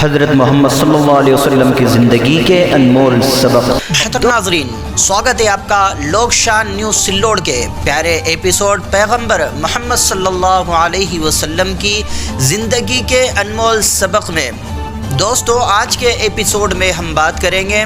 حضرت محمد صلی اللہ علیہ وسلم کی زندگی کے انمول سبق۔ محترم ناظرین، سواگت ہے آپ کا لوک شان نیوز سلوڑ کے پیارے ایپیسوڈ پیغمبر محمد صلی اللہ علیہ وسلم کی زندگی کے انمول سبق میں۔ دوستو، آج کے ایپیسوڈ میں ہم بات کریں گے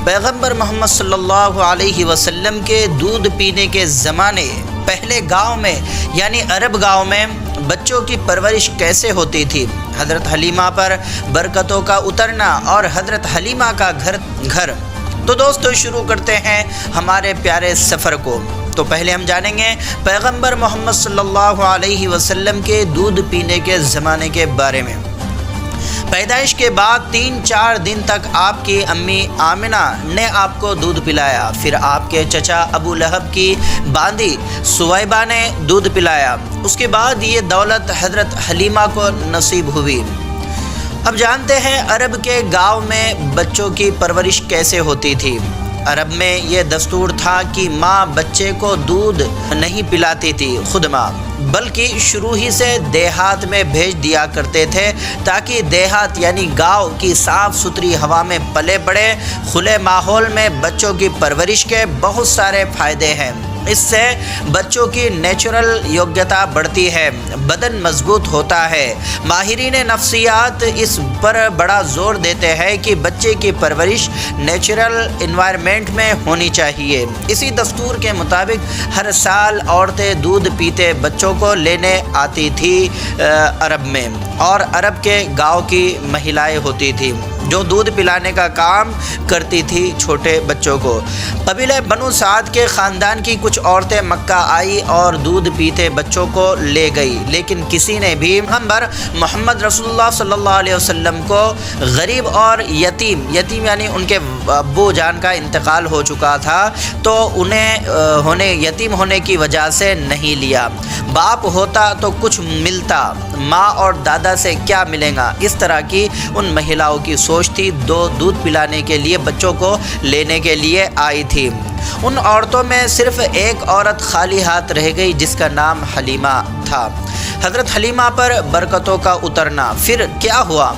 پیغمبر محمد صلی اللہ علیہ وسلم کے دودھ پینے کے زمانے پہلے گاؤں میں یعنی عرب گاؤں میں بچوں کی پرورش کیسے ہوتی تھی، حضرت حلیمہ پر برکتوں کا اترنا اور حضرت حلیمہ کا گھر۔ تو دوستو، شروع کرتے ہیں ہمارے پیارے سفر کو۔ تو پہلے ہم جانیں گے پیغمبر محمد صلی اللہ علیہ وسلم کے دودھ پینے کے زمانے کے بارے میں۔ پیدائش کے بعد 3-4 دن تک آپ کی امی آمنہ نے آپ کو دودھ پلایا، پھر آپ کے چچا ابو لہب کی باندی سویبہ نے دودھ پلایا، اس کے بعد یہ دولت حضرت حلیمہ کو نصیب ہوئی۔ اب جانتے ہیں عرب کے گاؤں میں بچوں کی پرورش کیسے ہوتی تھی۔ عرب میں یہ دستور تھا کہ ماں بچے کو دودھ نہیں پلاتی تھی خود ماں، بلکہ شروع ہی سے دیہات میں بھیج دیا کرتے تھے تاکہ دیہات یعنی گاؤں کی صاف ستھری ہوا میں پلے بڑھے۔ کھلے ماحول میں بچوں کی پرورش کے بہت سارے فائدے ہیں۔ اس سے بچوں کی نیچرل یوگیتا بڑھتی ہے، بدن مضبوط ہوتا ہے۔ ماہرین نفسیات اس پر بڑا زور دیتے ہیں کہ بچے کی پرورش نیچرل انوائرمنٹ میں ہونی چاہیے۔ اسی دستور کے مطابق ہر سال عورتیں دودھ پیتے بچوں کو لینے آتی تھی عرب میں، اور عرب کے گاؤں کی مہیلائیں ہوتی تھیں جو دودھ پلانے کا کام کرتی تھی چھوٹے بچوں کو۔ قبیلہ بنو سعد کے خاندان کی کچھ عورتیں مکہ آئی اور دودھ پیتے بچوں کو لے گئی، لیکن کسی نے بھی پیغمبر محمد رسول اللہ صلی اللہ علیہ وسلم کو غریب اور یتیم یعنی ان کے ابو جان کا انتقال ہو چکا تھا تو انہیں یتیم ہونے کی وجہ سے نہیں لیا۔ باپ ہوتا تو کچھ ملتا، ماں اور دادا سے کیا ملے گا، اس طرح کی ان مہیلاؤں کی سوچ تھی۔ دودھ پلانے کے لیے بچوں کو لینے کے لیے آئی تھی۔ ان عورتوں میں صرف ایک عورت خالی ہاتھ رہ گئی جس کا نام حلیمہ تھا۔ حضرت حلیمہ پر برکتوں کا اترنا۔ پھر کیا ہوا؟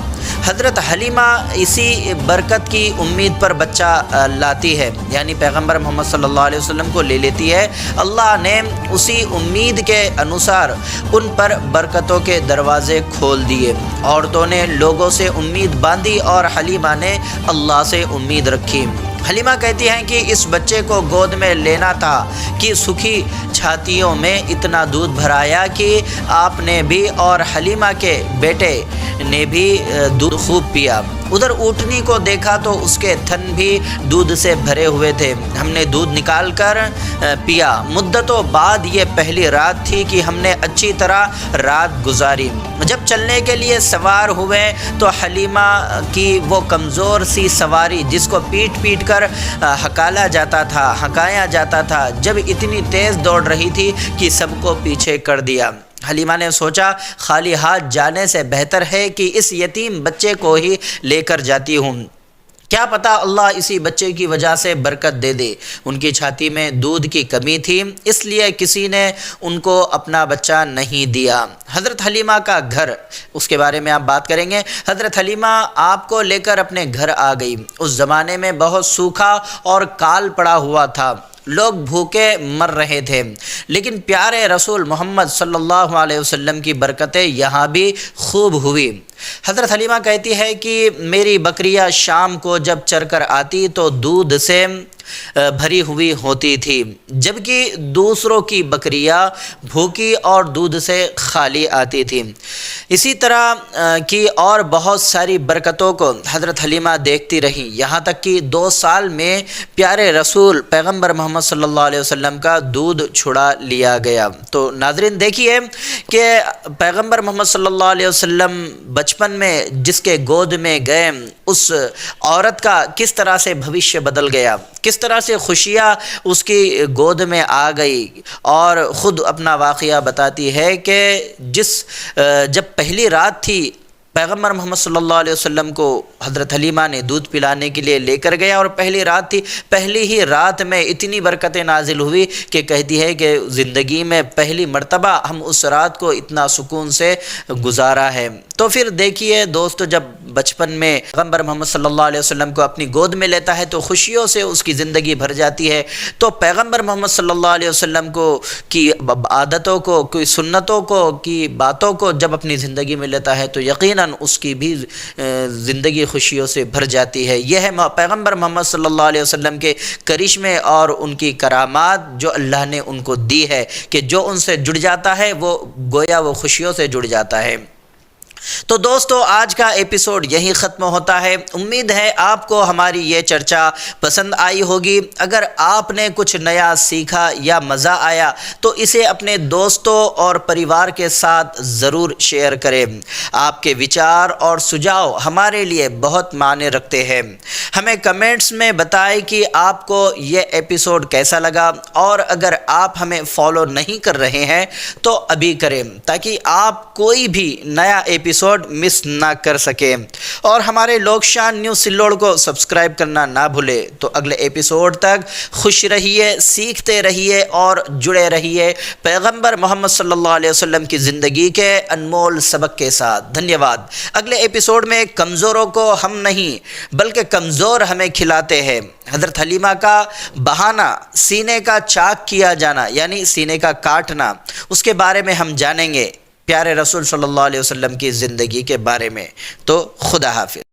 حضرت حلیمہ اسی برکت کی امید پر بچہ لاتی ہے، یعنی پیغمبر محمد صلی اللہ علیہ وسلم کو لے لیتی ہے۔ اللہ نے اسی امید کے انوسار ان پر برکتوں کے دروازے کھول دیے۔ عورتوں نے لوگوں سے امید باندھی اور حلیمہ نے اللہ سے امید رکھی۔ حلیمہ کہتی ہیں کہ اس بچے کو گود میں لینا تھا کہ سکھی چھاتیوں میں اتنا دودھ بھرایا کہ آپ نے بھی اور حلیمہ کے بیٹے نے بھی دودھ خوب پیا۔ ادھر اونٹنی کو دیکھا تو اس کے تھن بھی دودھ سے بھرے ہوئے تھے، ہم نے دودھ نکال کر پیا۔ مدتوں بعد یہ پہلی رات تھی کہ ہم نے اچھی طرح رات گزاری۔ جب چلنے کے لیے سوار ہوئے تو حلیمہ کی وہ کمزور سی سواری جس کو پیٹ کر ہکایا جاتا تھا جب اتنی تیز دوڑ رہی تھی کہ سب کو پیچھے کر دیا۔ حلیمہ نے سوچا خالی ہاتھ جانے سے بہتر ہے کہ اس یتیم بچے کو ہی لے کر جاتی ہوں، کیا پتہ اللہ اسی بچے کی وجہ سے برکت دے دے۔ ان کی چھاتی میں دودھ کی کمی تھی، اس لیے کسی نے ان کو اپنا بچہ نہیں دیا۔ حضرت حلیمہ کا گھر، اس کے بارے میں آپ بات کریں گے۔ حضرت حلیمہ آپ کو لے کر اپنے گھر آ گئی۔ اس زمانے میں بہت سوکھا اور کال پڑا ہوا تھا، لوگ بھوکے مر رہے تھے، لیکن پیارے رسول محمد صلی اللہ علیہ وسلم کی برکتیں یہاں بھی خوب ہوئی۔ حضرت حلیمہ کہتی ہے کہ میری بکریاں شام کو جب چر کر آتی تو دودھ سے بھری ہوئی ہوتی تھی، جبکہ دوسروں کی بکریاں بھوکی اور دودھ سے خالی آتی تھی۔ اسی طرح کی اور بہت ساری برکتوں کو حضرت حلیمہ دیکھتی رہی، یہاں تک کہ 2 سال میں پیارے رسول پیغمبر محمد صلی اللہ علیہ وسلم کا دودھ چھڑا لیا گیا۔ تو ناظرین دیکھیے کہ پیغمبر محمد صلی اللہ علیہ وسلم بچپن میں جس کے گود میں گئے، اس عورت کا کس طرح سے بھوشیہ بدل گیا، کس طرح سے خوشیاں اس کی گود میں آ گئی، اور خود اپنا واقعہ بتاتی ہے کہ جب پہلی رات تھی پیغمبر محمد صلی اللہ علیہ وسلم کو حضرت حلیمہ نے دودھ پلانے کے لیے لے کر گیا، اور پہلی رات تھی، پہلی ہی رات میں اتنی برکتیں نازل ہوئی کہ کہتی ہے کہ زندگی میں پہلی مرتبہ ہم اس رات کو اتنا سکون سے گزارا ہے۔ تو پھر دیکھیے دوستو، جب بچپن میں پیغمبر محمد صلی اللہ علیہ وسلم کو اپنی گود میں لیتا ہے تو خوشیوں سے اس کی زندگی بھر جاتی ہے۔ تو پیغمبر محمد صلی اللہ علیہ وسلم کو کی عادتوں کو، کوئی سنتوں کو، کی باتوں کو جب اپنی زندگی میں لیتا ہے تو یقیناً اس کی بھی زندگی خوشیوں سے بھر جاتی ہے۔ یہ ہے پیغمبر محمد صلی اللہ علیہ وسلم کے کرشمے اور ان کی کرامات جو اللہ نے ان کو دی ہے، کہ جو ان سے جڑ جاتا ہے وہ گویا وہ خوشیوں سے جڑ جاتا ہے۔ تو دوستو، آج کا ایپیسوڈ یہی ختم ہوتا ہے۔ امید ہے آپ کو ہماری یہ چرچا پسند آئی ہوگی۔ اگر آپ نے کچھ نیا سیکھا یا مزہ آیا تو اسے اپنے دوستوں اور پریوار کے ساتھ ضرور شیئر کریں۔ آپ کے وچار اور سجھاؤ ہمارے لیے بہت معنی رکھتے ہیں۔ ہمیں کمنٹس میں بتائیں کہ آپ کو یہ ایپیسوڈ کیسا لگا، اور اگر آپ ہمیں فالو نہیں کر رہے ہیں تو ابھی کریں، تاکہ آپ کوئی بھی نیا ایپیسوڈ مس نہ کر سکیں، اور ہمارے لوگ شان نیوز سلوڑ کو سبسکرائب کرنا نہ بھولے۔ تو اگلے ایپیسوڈ تک خوش رہیے، سیکھتے رہیے اور جڑے رہیے پیغمبر محمد صلی اللہ علیہ وسلم کی زندگی کے انمول سبق کے ساتھ۔ دھنیہ واد۔ اگلے ایپیسوڈ میں کمزوروں کو ہم نہیں بلکہ کمزور ہمیں کھلاتے ہیں، حضرت حلیمہ کا بہانہ سینے کا چاک کیا جانا یعنی سینے کا کاٹنا، اس کے بارے میں ہم جانیں گے، پیارے رسول صلی اللہ علیہ وسلم کی زندگی کے بارے میں۔ تو خدا حافظ۔